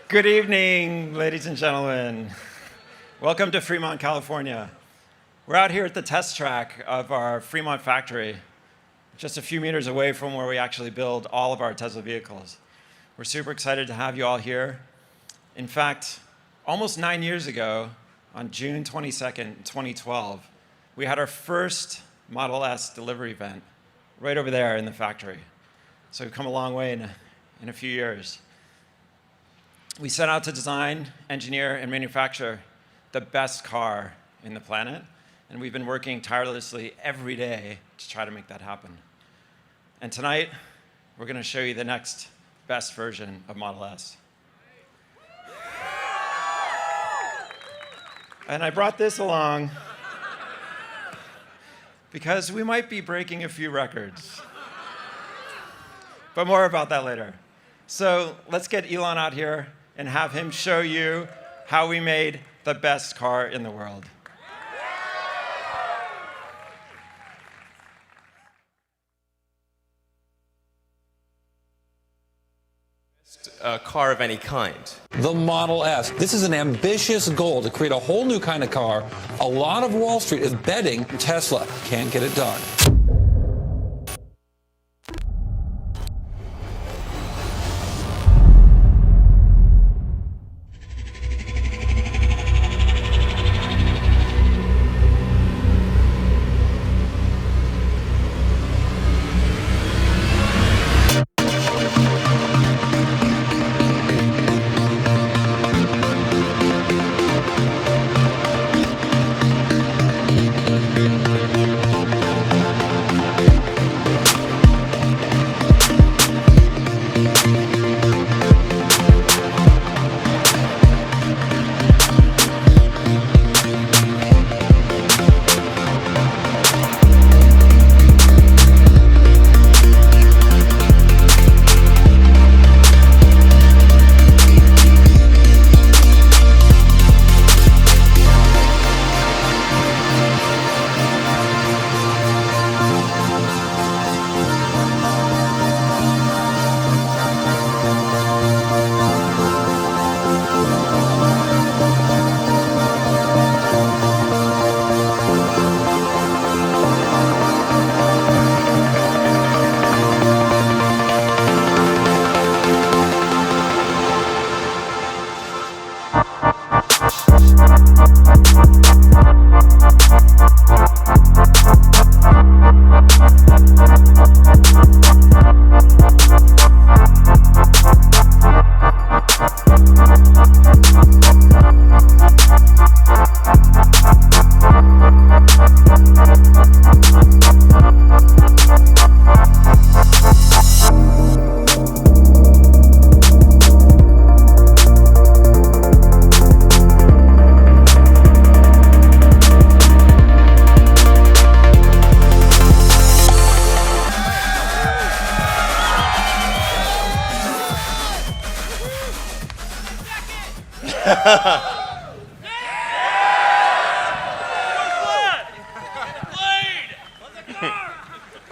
Good evening, ladies and gentlemen. Welcome to Fremont, California. We're out here at the test track of our Fremont factory, just a few meters away from where we actually build all of our Tesla vehicles. We're super excited to have you all here. In fact, almost 9 years ago, on June 22nd, 2012, we had our first Model S delivery event right over there in the factory. So we've come a long way in a few years. We set out to design, engineer, and manufacture the best car in the planet, and we've been working tirelessly every day to try to make that happen. And tonight, we're going to show you the next best version of Model S. And I brought this along because we might be breaking a few records. But more about that later. So let's get Elon out here and have him show you how we made the best car in the world. Car of any kind. The Model S. This is an ambitious goal to create a whole new kind of car. A lot of Wall Street is betting Tesla can't get it done.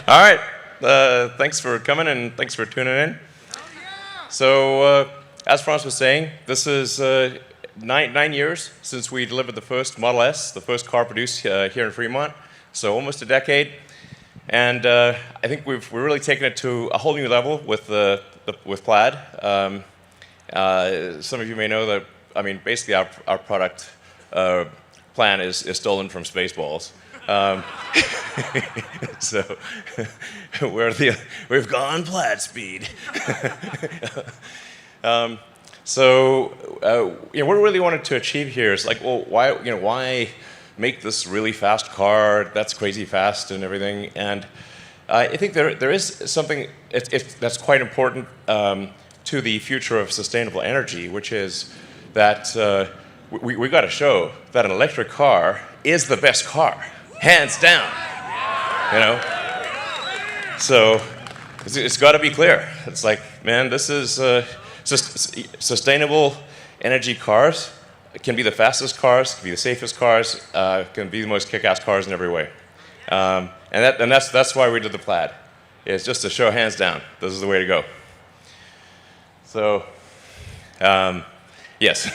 All right, thanks for coming and thanks for tuning in. So, as Franz was saying, this is 9 years since we delivered the first Model S, the first car produced here in Fremont. So almost a decade, and I think we're really taken it to a whole new level with Plaid. Some of you may know that. I mean, basically, our product plan is stolen from Spaceballs. So we've gone Plaid speed. So what we really wanted to achieve here is like, well, why make this really fast car that's crazy fast and everything? And I think there is something that's quite important to the future of sustainable energy, which is that we got to show that an electric car is the best car, hands down. You know, so it's got to be clear. It's like, man, this is sustainable energy cars. It can be the fastest cars, can be the safest cars, can be the most kick-ass cars in every way. And that's why we did the Plaid. It's just to show hands down, this is the way to go. So, yes.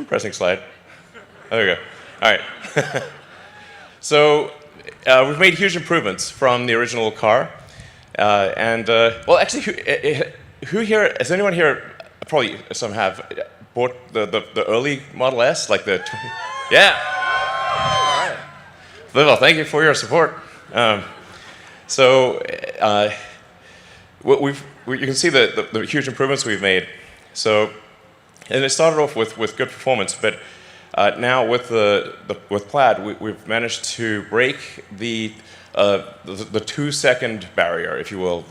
Pressing slide. There we go. All right. So, we've made huge improvements from the original car. Well, actually, who here, has anyone here, probably some have, bought the early Model S? Like the, yeah. All right. Well, thank you for your support. You can see the huge improvements we've made. So, and it started off with good performance, but now with Plaid, we've managed to break the 2-second barrier, if you will.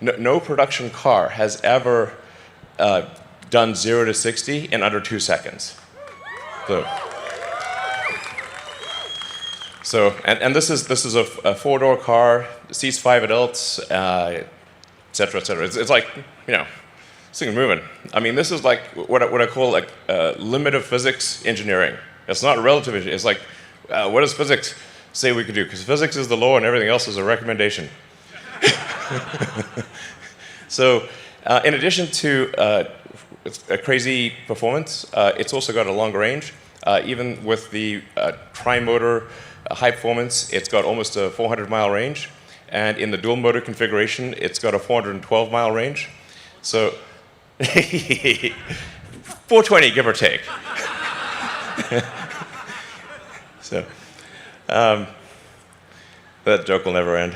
No production car has ever done 0 to 60 in under 2 seconds. And this is a 4-door car, seats 5 adults, et cetera, et cetera. It's like, this thing's moving. I mean, this is like what I call like limit of physics engineering. It's not relative engineering. It's like, what does physics say we could do? Because physics is the law and everything else is a recommendation. So, in addition to a crazy performance, it's also got a longer range. Even with the tri-motor high performance, it's got almost a 400-mile range. And in the dual motor configuration, it's got a 412-mile range. So, 420, give or take. So, that joke will never end.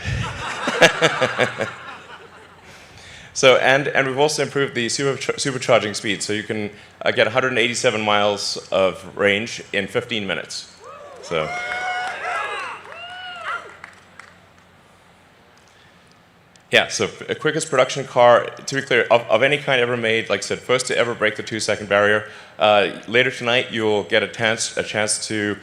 So, and we've also improved the supercharging speed, so you can get 187 miles of range in 15 minutes. So. Yeah, so quickest production car, to be clear, of any kind ever made, like I said, first to ever break the 2-second barrier. Later tonight, you'll get a chance to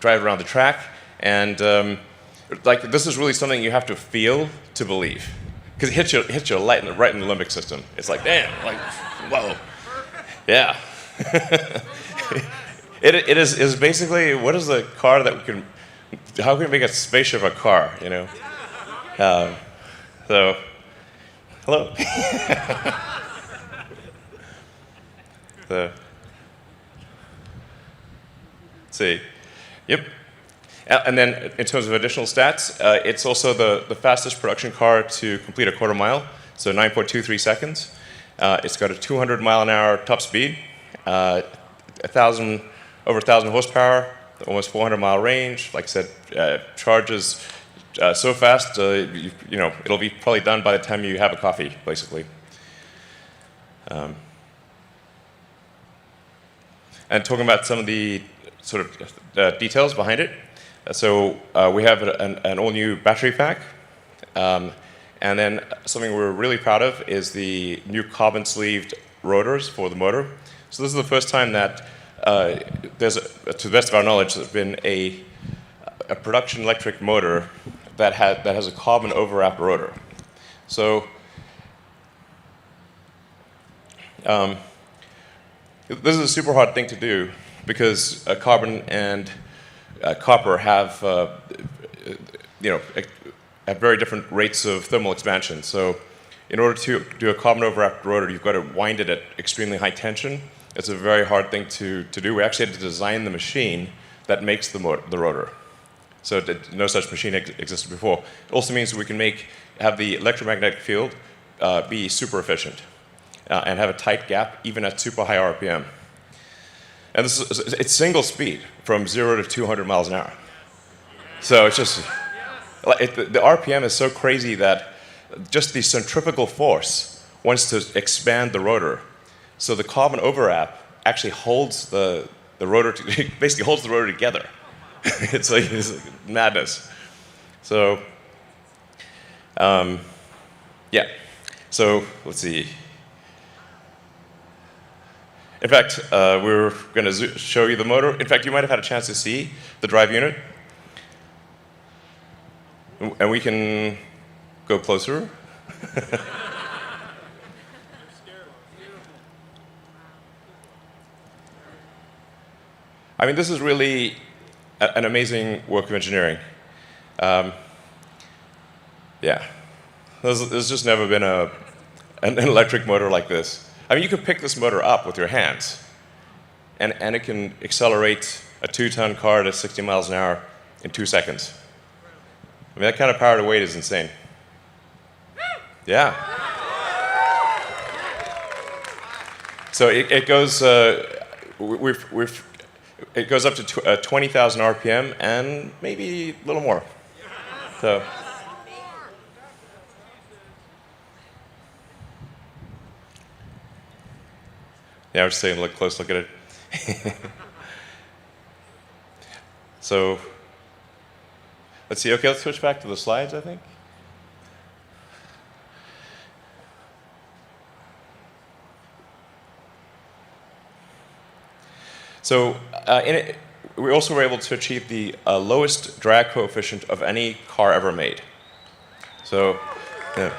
drive around the track, and this is really something you have to feel to believe, because it hits you right in the limbic system. It's like, damn, like, whoa, yeah. It is basically, what is the car that we can, how can we make a spaceship a car, So, hello. Let's see. Yep. And then in terms of additional stats, it's also the fastest production car to complete a quarter mile, so 9.23 seconds. It's got a 200-mile-an-hour top speed, over 1,000 horsepower, almost 400-mile range. Like I said, charges so fast, it'll be probably done by the time you have a coffee, basically. And talking about some of the sort of details behind it. So we have an all-new battery pack. And then something we're really proud of is the new carbon-sleeved rotors for the motor. So this is the first time that there's, to the best of our knowledge, there's been a production electric motor that has a carbon overwrap rotor. So this is a super hard thing to do because carbon and copper have very different rates of thermal expansion. So in order to do a carbon overwrapped rotor, you've got to wind it at extremely high tension. It's a very hard thing to do. We actually had to design the machine that makes the rotor. So no such machine existed before. It also means we can have the electromagnetic field be super efficient and have a tight gap even at super high RPM. And it's single speed from 0 to 200 miles an hour. So it's just, the RPM is so crazy that just the centrifugal force wants to expand the rotor. So the carbon overwrap actually holds the rotor, basically holds the rotor together. It's like madness. So, yeah. So let's see. In fact, we're going to show you the motor. In fact, you might have had a chance to see the drive unit. And we can go closer. I mean, this is really an amazing work of engineering. Yeah. There's just never been an electric motor like this. I mean, you can pick this motor up with your hands, and it can accelerate a 2-ton car to 60 miles an hour in 2 seconds. I mean, that kind of power to weight is insane. Yeah. So it goes, it goes up to 20,000 RPM and maybe a little more. So. Yeah, I was just saying, close look at it. So, let's see. Okay, let's switch back to the slides, I think. So, we also were able to achieve the lowest drag coefficient of any car ever made. So, yeah.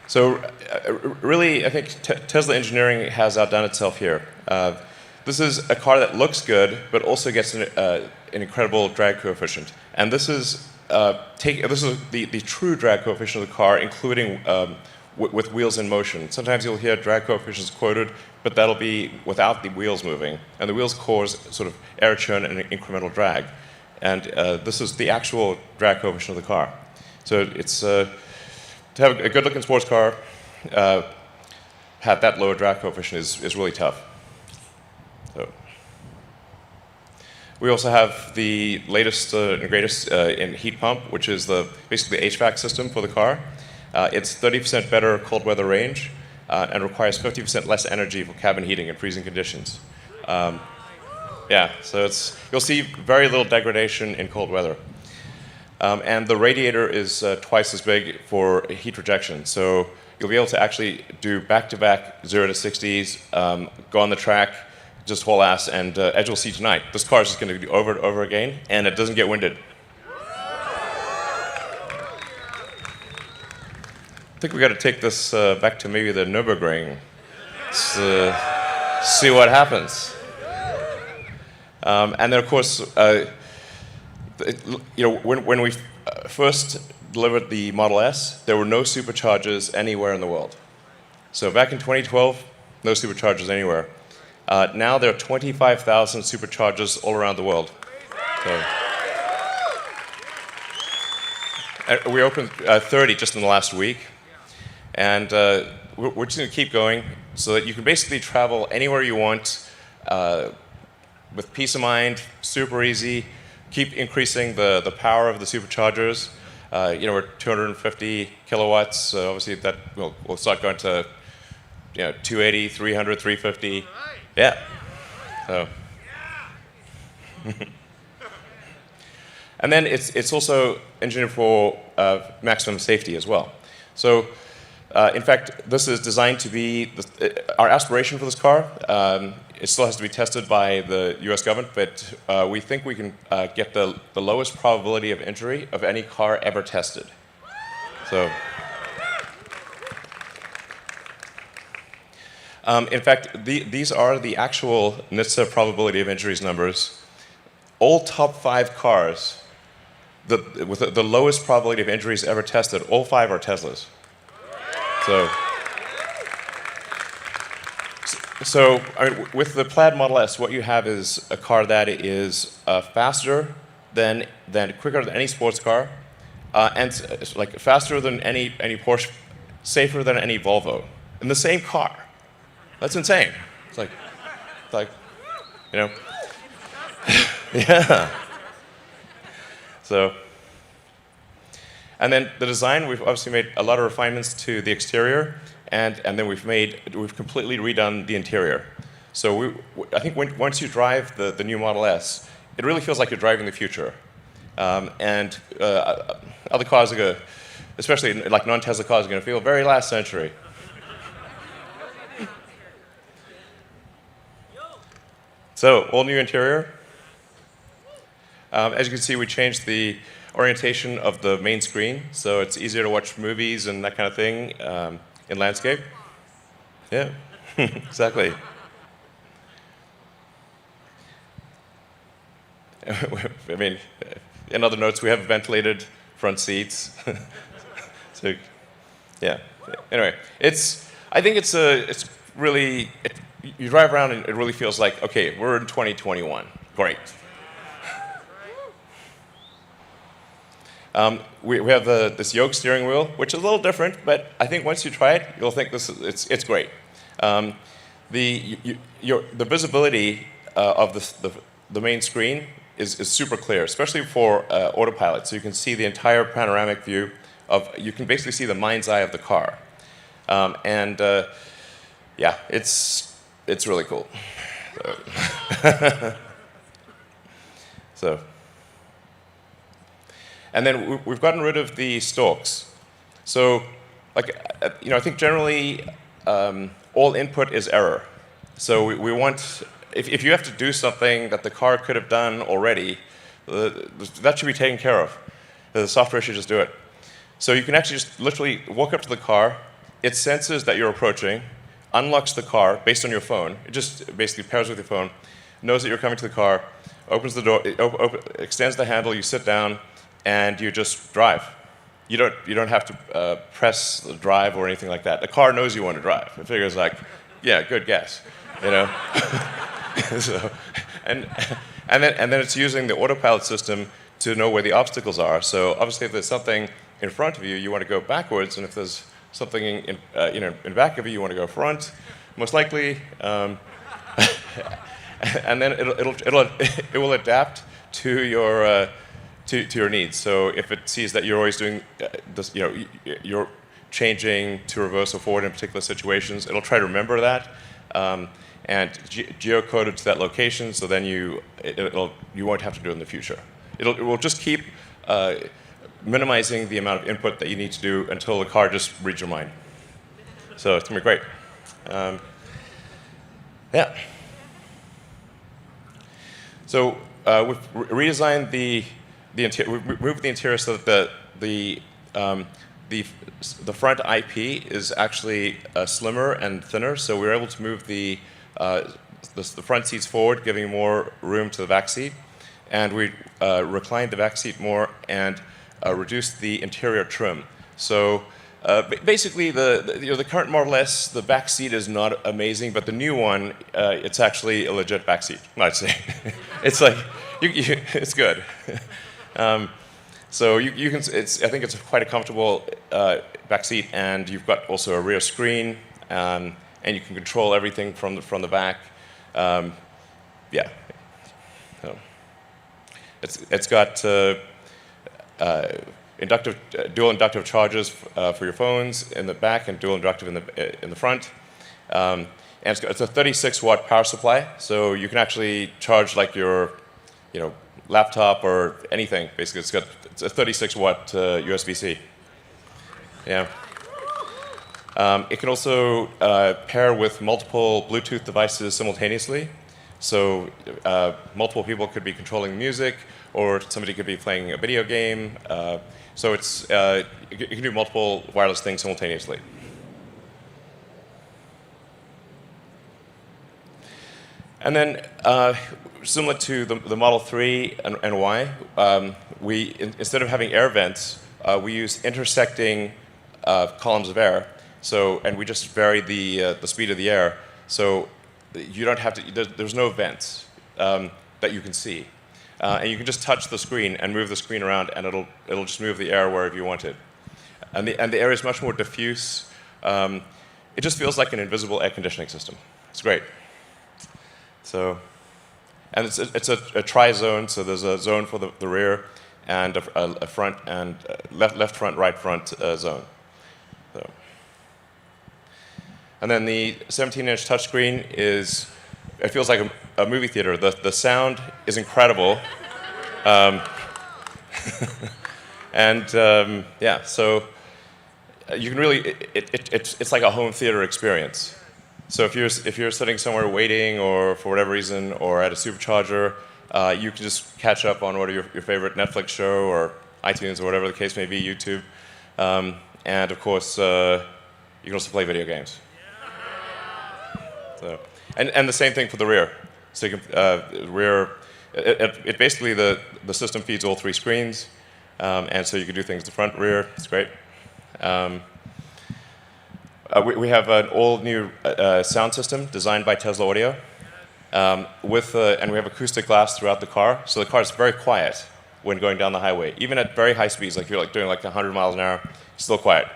So really, I think Tesla engineering has outdone itself here. This is a car that looks good, but also gets an incredible drag coefficient. And this is the true drag coefficient of the car, including with wheels in motion. Sometimes you'll hear drag coefficients quoted, but that'll be without the wheels moving. And the wheels cause sort of air churn and incremental drag. And this is the actual drag coefficient of the car. So it's to have a good-looking sports car, have that low drag coefficient is really tough. So. We also have the latest and greatest in heat pump, which is basically the HVAC system for the car. It's 30% better cold weather range and requires 50% less energy for cabin heating in freezing conditions. Yeah, so you'll see very little degradation in cold weather. And the radiator is twice as big for heat rejection. So you'll be able to actually do back-to-back 0 to 60s, go on the track, just haul ass, and as you'll see tonight, this car is just going to do over and over again, and it doesn't get winded. I think we got to take this back to maybe the Nürburgring. See what happens. And then, of course, when we first delivered the Model S, there were no superchargers anywhere in the world. So back in 2012, no superchargers anywhere. Now there are 25,000 superchargers all around the world. So, we opened 30 just in the last week. And we're just going to keep going so that you can basically travel anywhere you want with peace of mind, super easy. Keep increasing the power of the superchargers. We're 250 kilowatts. Obviously, that we'll start going to 280, 300, 350. Yeah. So. And then it's also engineered for maximum safety as well. So, in fact, this is designed to be our aspiration for this car. It still has to be tested by the US government, but we think we can get the lowest probability of injury of any car ever tested. So, in fact, these are the actual NHTSA probability of injuries numbers. All top 5 cars with the lowest probability of injuries ever tested, all 5 are Teslas. So I mean, with the Plaid Model S, what you have is a car that is faster than quicker than any sports car, and faster than any Porsche, safer than any Volvo, in the same car. That's insane. It's like yeah. So, And then the design, we've obviously made a lot of refinements to the exterior, and then we've completely redone the interior. So I think once you drive the new Model S, it really feels like you're driving the future. And other cars are going to, especially like non-Tesla cars, are going to feel very last century. So, all new interior. As you can see, we changed the orientation of the main screen, so it's easier to watch movies and that kind of thing in landscape. Yeah, exactly. I mean, in other notes, we have ventilated front seats. So, yeah. Anyway, I think it's really. You drive around and it really feels like, okay, we're in 2021. Great. We have this yoke steering wheel, which is a little different, but I think once you try it, you'll think it's great. The visibility of the main screen is super clear, especially for autopilot. So you can see the entire panoramic view you can basically see the mind's eye of the car. Yeah, it's really cool. So. And then we've gotten rid of the stalks. So, I think generally all input is error. So we want, if you have to do something that the car could have done already, that should be taken care of. The software should just do it. So you can actually just literally walk up to the car, it senses that you're approaching, unlocks the car based on your phone. It just basically pairs with your phone, knows that you're coming to the car, opens the door, extends the handle, you sit down, and you just drive. You don't have to press the drive or anything like that. The car knows you want to drive. It figures like, yeah, good guess, you know. So, and then it's using the autopilot system to know where the obstacles are. So obviously, if there's something in front of you, you want to go backwards, and if there's something in back of you, you want to go front, most likely. And then it will adapt to your to your needs. So if it sees that you're always doing this, you're changing to reverse or forward in particular situations, it'll try to remember that and geocode it to that location. So then you won't have to do it in the future. It will just keep minimizing the amount of input that you need to do until the car just reads your mind. So it's gonna be great. Yeah. So we've redesigned the interior. We've moved the interior so that the front IP is actually slimmer and thinner. So we were able to move the front seats forward, giving more room to the back seat, and we reclined the back seat more and reduced the interior trim. So basically, the current Model S, the back seat is not amazing, but the new one, it's actually a legit back seat, I'd say. It's like it's good. So you can. I think it's quite a comfortable back seat, and you've got also a rear screen, and you can control everything from the back. Yeah. So it's got dual inductive chargers for your phones in the back and dual inductive in the front. And it's a 36-watt power supply, so you can actually charge like your, laptop or anything. Basically, it's a 36-watt USB-C. Yeah. It can also pair with multiple Bluetooth devices simultaneously. So multiple people could be controlling music, or somebody could be playing a video game. So you can do multiple wireless things simultaneously. And then, similar to the Model 3 and Y, instead of having air vents, we use intersecting columns of air. So, and we just vary the speed of the air. So you don't have to. There's no vents that you can see, and you can just touch the screen and move the screen around, and it'll just move the air wherever you want it. And the air is much more diffuse. It just feels like an invisible air conditioning system. It's great. So, and it's a tri-zone. So there's a zone for the rear, and a front and left front, right front zone. So. And then the 17-inch touchscreen it feels like a movie theater. The sound is incredible. Yeah, so you can really, it's like a home theater experience. So if you're sitting somewhere waiting, or for whatever reason, or at a supercharger, you can just catch up on what are your favorite Netflix show, or iTunes, or whatever the case may be, YouTube. And of course, you can also play video games. So, and the same thing for the rear. So you can, basically the system feeds all 3 screens, and so you can do things the front, rear. It's great. We have an all-new sound system designed by Tesla Audio, and we have acoustic glass throughout the car, so the car is very quiet when going down the highway, even at very high speeds, like you're doing 100 miles an hour, it's still quiet.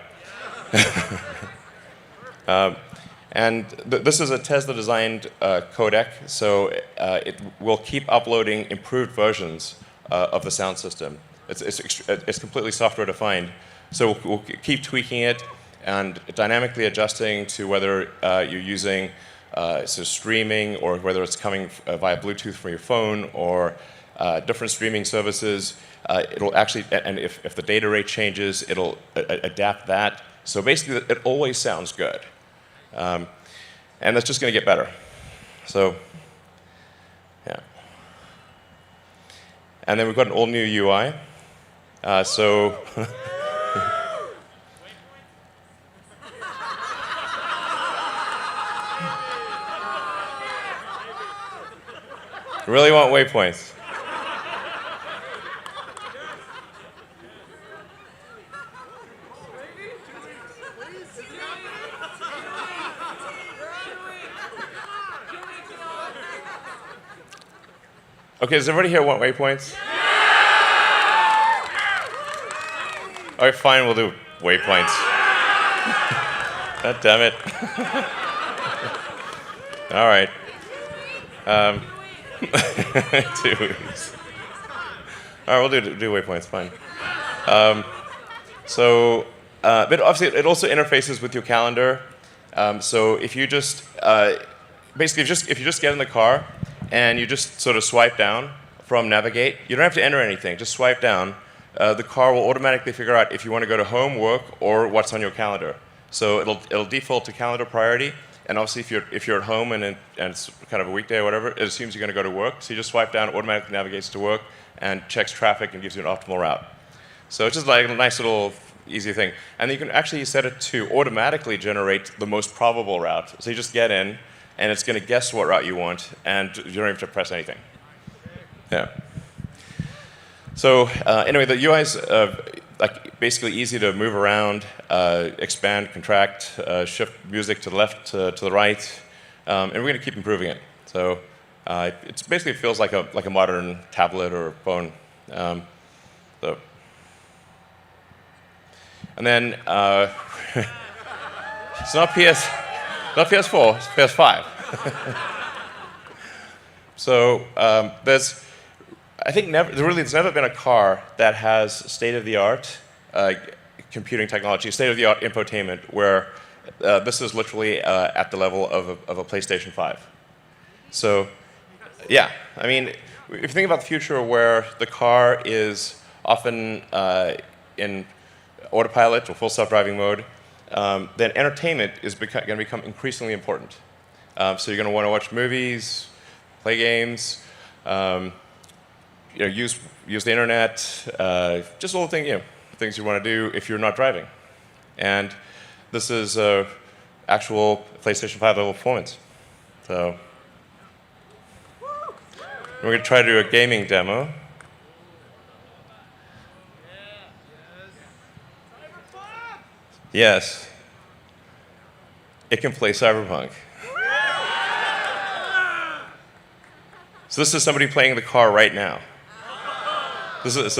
This is a Tesla-designed codec, so it will keep uploading improved versions of the sound system. It's completely software-defined, so we'll keep tweaking it and dynamically adjusting to whether you're using streaming, or whether it's coming via Bluetooth from your phone, or different streaming services. It'll actually, and if the data rate changes, it'll adapt that. So basically, it always sounds good. And that's just going to get better. So, yeah. And then we've got an all-new UI. Really want waypoints. Okay, does everybody here want waypoints? All right, fine, we'll do waypoints. God damn it. All right. 2 weeks. All right, we'll do waypoints, fine. But obviously, it also interfaces with your calendar. So if you just, basically, if you just get in the car and you just sort of swipe down from Navigate, you don't have to enter anything, just swipe down. The car will automatically figure out if you want to go to home, work, or what's on your calendar. So it'll default to calendar priority. And obviously, if you're at home and it's kind of a weekday or whatever, it assumes you're going to go to work. So you just swipe down, automatically navigates to work, and checks traffic and gives you an optimal route. So it's just like a nice little easy thing. And you can actually set it to automatically generate the most probable route. So you just get in, and it's going to guess what route you want, and you don't have to press anything. Yeah. So anyway, the UI is basically easy to move around, expand, contract, shift music to the left, to the right, and we're going to keep improving it. So it basically feels like a modern tablet or phone. And then it's not PS4, it's PS5. So I think there's never been a car that has state-of-the-art computing technology, state-of-the-art infotainment, where this is literally at the level of a PlayStation 5. So, yeah, I mean, if you think about the future where the car is often in autopilot or full self-driving mode, then entertainment is going to become increasingly important. So you're going to want to watch movies, play games, use the internet, just all the things you want to do if you're not driving. And this is actual PlayStation 5 level performance. So we're going to try to do a gaming demo. Yes, it can play Cyberpunk. So this is somebody playing the car right now. This is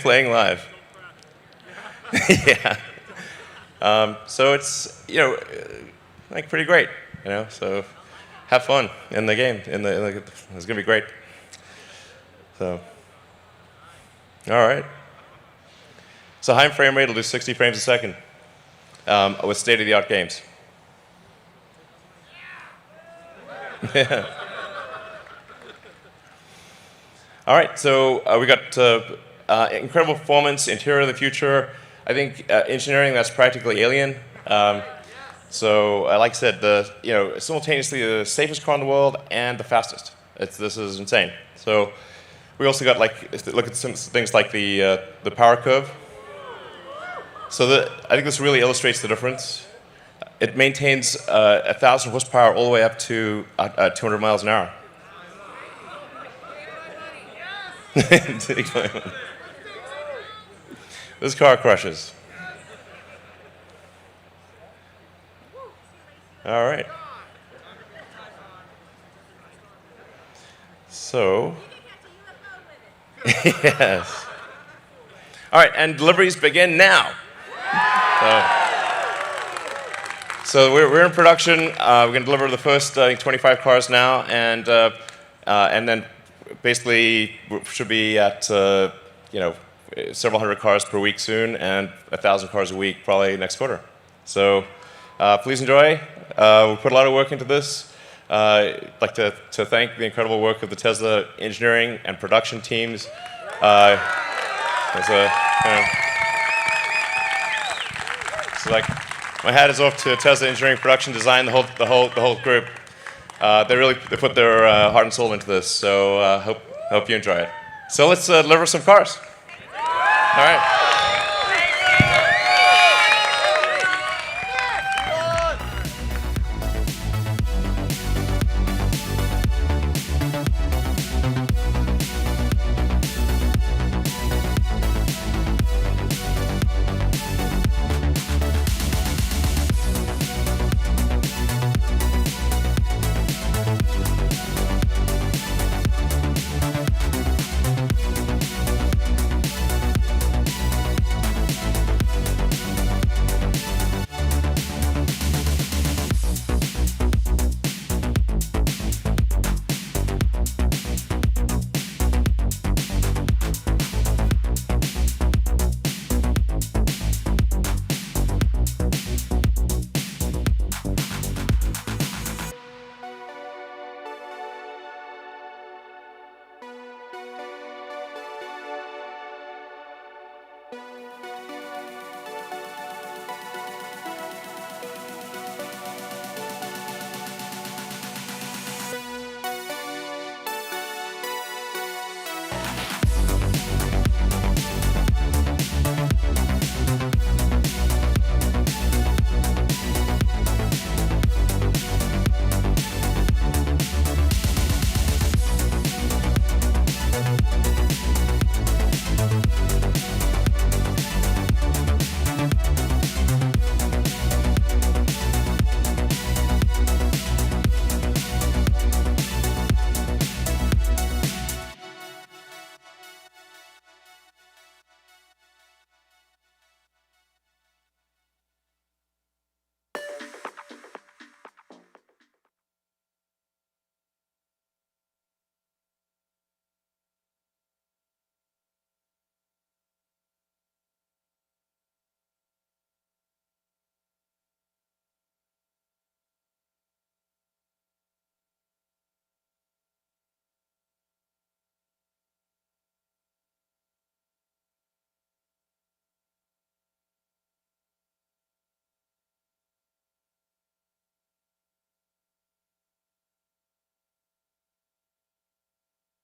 playing live. Yeah. So it's pretty great, So have fun in the game. It's gonna be great. So All right. So high frame rate will do 60 frames a second with state-of-the-art games. Yeah. All right, so we got incredible performance, interior of the future. I think engineering that's practically alien. So, like I said, simultaneously the safest car in the world and the fastest. This is insane. So, we also got look at some things like the power curve. So I think this really illustrates the difference. It maintains 1,000 horsepower all the way up to 200 miles an hour. This car crushes. All right. So, yes. All right, and deliveries begin now. So we're in production. We're going to deliver the first 25 cars now, and then basically we should be at several hundred cars per week soon, and 1,000 cars a week probably next quarter. So please enjoy. We put a lot of work into this. I'd like to thank the incredible work of the Tesla engineering and production teams. So my hat is off to Tesla engineering, production, design, the whole group. They put their heart and soul into this. So hope you enjoy it. So let's deliver some cars. All right.